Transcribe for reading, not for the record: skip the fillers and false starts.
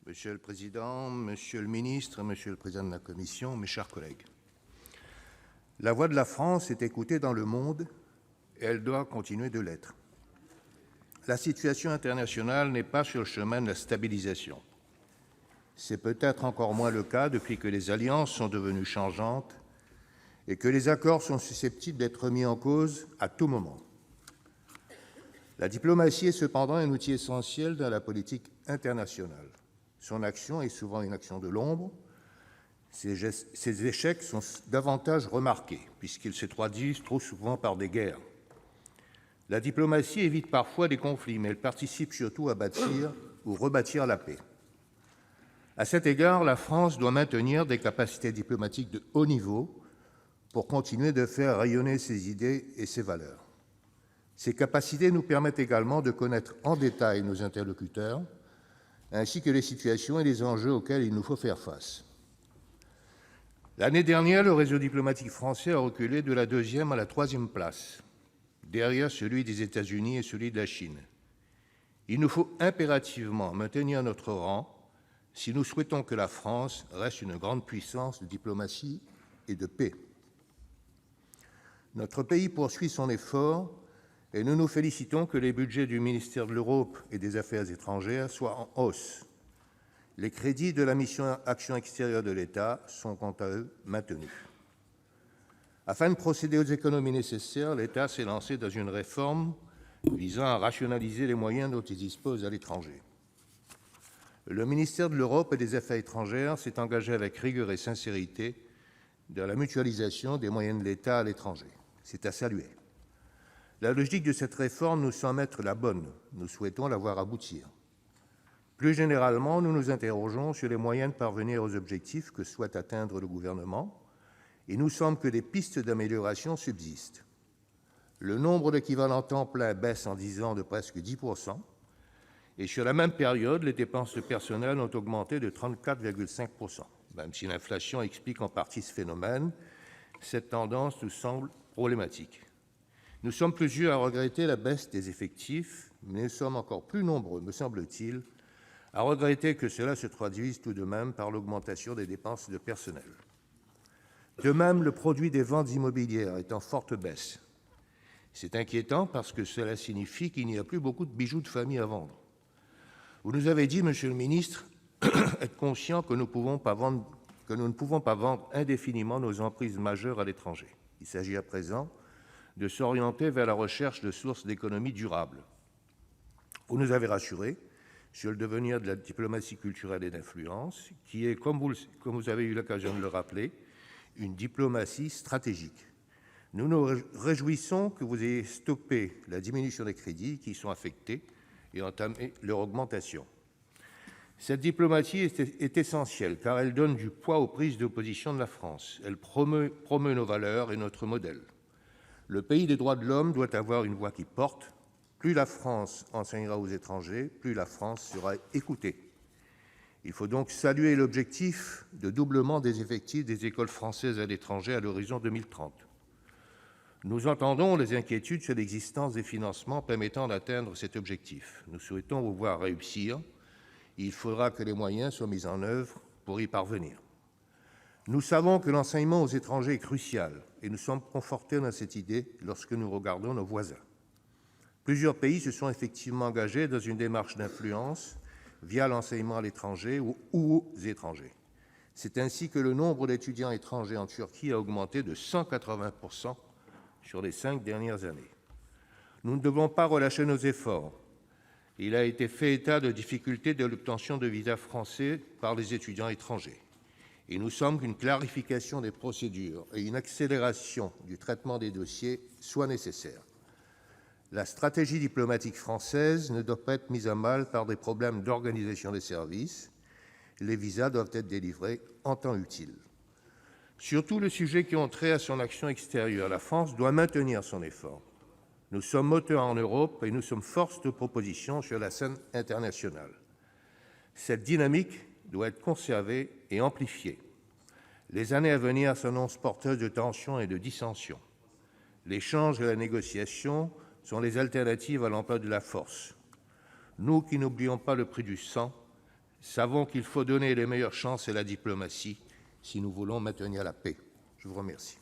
Monsieur le Président, Monsieur le Ministre, Monsieur le Président de la Commission, mes chers collègues, la voix de la France est écoutée dans le monde et elle doit continuer de l'être. La situation internationale n'est pas sur le chemin de la stabilisation. C'est peut-être encore moins le cas depuis que les alliances sont devenues changeantes et que les accords sont susceptibles d'être remis en cause à tout moment. La diplomatie est cependant un outil essentiel dans la politique internationale. Son action est souvent une action de l'ombre. Ses échecs sont davantage remarqués, puisqu'ils se traduisent trop souvent par des guerres. La diplomatie évite parfois des conflits, mais elle participe surtout à bâtir ou rebâtir la paix. À cet égard, la France doit maintenir des capacités diplomatiques de haut niveau pour continuer de faire rayonner ses idées et ses valeurs. Ces capacités nous permettent également de connaître en détail nos interlocuteurs, ainsi que les situations et les enjeux auxquels il nous faut faire face. L'année dernière, le réseau diplomatique français a reculé de la 2e à la 3e place, derrière celui des États-Unis et celui de la Chine. Il nous faut impérativement maintenir notre rang si nous souhaitons que la France reste une grande puissance de diplomatie et de paix. Notre pays poursuit son effort et nous nous félicitons que les budgets du ministère de l'Europe et des Affaires étrangères soient en hausse. Les crédits de la mission Action extérieure de l'État sont quant à eux maintenus. Afin de procéder aux économies nécessaires, l'État s'est lancé dans une réforme visant à rationaliser les moyens dont il dispose à l'étranger. Le ministère de l'Europe et des Affaires étrangères s'est engagé avec rigueur et sincérité dans la mutualisation des moyens de l'État à l'étranger. C'est à saluer. La logique de cette réforme nous semble être la bonne. Nous souhaitons la voir aboutir. Plus généralement, nous nous interrogeons sur les moyens de parvenir aux objectifs que souhaite atteindre le gouvernement. Il nous semble que des pistes d'amélioration subsistent. Le nombre d'équivalents temps plein baisse en 10 ans de presque 10%, et sur la même période, les dépenses de personnel ont augmenté de 34,5%. Même si l'inflation explique en partie ce phénomène, cette tendance nous semble problématique. Nous sommes plusieurs à regretter la baisse des effectifs, mais nous sommes encore plus nombreux, me semble-t-il, à regretter que cela se traduise tout de même par l'augmentation des dépenses de personnel. De même, le produit des ventes immobilières est en forte baisse. C'est inquiétant parce que cela signifie qu'il n'y a plus beaucoup de bijoux de famille à vendre. Vous nous avez dit, Monsieur le ministre, être conscient que nous ne pouvons pas vendre indéfiniment nos emprises majeures à l'étranger. Il s'agit à présent de s'orienter vers la recherche de sources d'économies durables. Vous nous avez rassurés sur le devenir de la diplomatie culturelle et d'influence, qui est, comme vous avez eu l'occasion de le rappeler, une diplomatie stratégique. Nous nous réjouissons que vous ayez stoppé la diminution des crédits qui y sont affectés et entamé leur augmentation. Cette diplomatie est essentielle car elle donne du poids aux prises de position de la France. Elle promeut nos valeurs et notre modèle. Le pays des droits de l'homme doit avoir une voix qui porte. Plus la France enseignera aux étrangers, plus la France sera écoutée. Il faut donc saluer l'objectif de doublement des effectifs des écoles françaises à l'étranger à l'horizon 2030. Nous entendons les inquiétudes sur l'existence des financements permettant d'atteindre cet objectif. Nous souhaitons vous voir réussir. Il faudra que les moyens soient mis en œuvre pour y parvenir. Nous savons que l'enseignement aux étrangers est crucial et nous sommes confortés dans cette idée lorsque nous regardons nos voisins. Plusieurs pays se sont effectivement engagés dans une démarche d'influence via l'enseignement à l'étranger ou aux étrangers. C'est ainsi que le nombre d'étudiants étrangers en Turquie a augmenté de 180% sur les 5 dernières années. Nous ne devons pas relâcher nos efforts. Il a été fait état de difficultés de l'obtention de visas français par les étudiants étrangers. Il nous semble qu'une clarification des procédures et une accélération du traitement des dossiers soient nécessaires. La stratégie diplomatique française ne doit pas être mise à mal par des problèmes d'organisation des services. Les visas doivent être délivrés en temps utile. Sur tous les sujets qui ont trait à son action extérieure, la France doit maintenir son effort. Nous sommes moteurs en Europe et nous sommes force de proposition sur la scène internationale. Cette dynamique doit être conservée et amplifiée. Les années à venir s'annoncent porteuses de tensions et de dissensions. L'échange et la négociation sont les alternatives à l'emploi de la force. Nous qui n'oublions pas le prix du sang, savons qu'il faut donner les meilleures chances à la diplomatie si nous voulons maintenir la paix. Je vous remercie.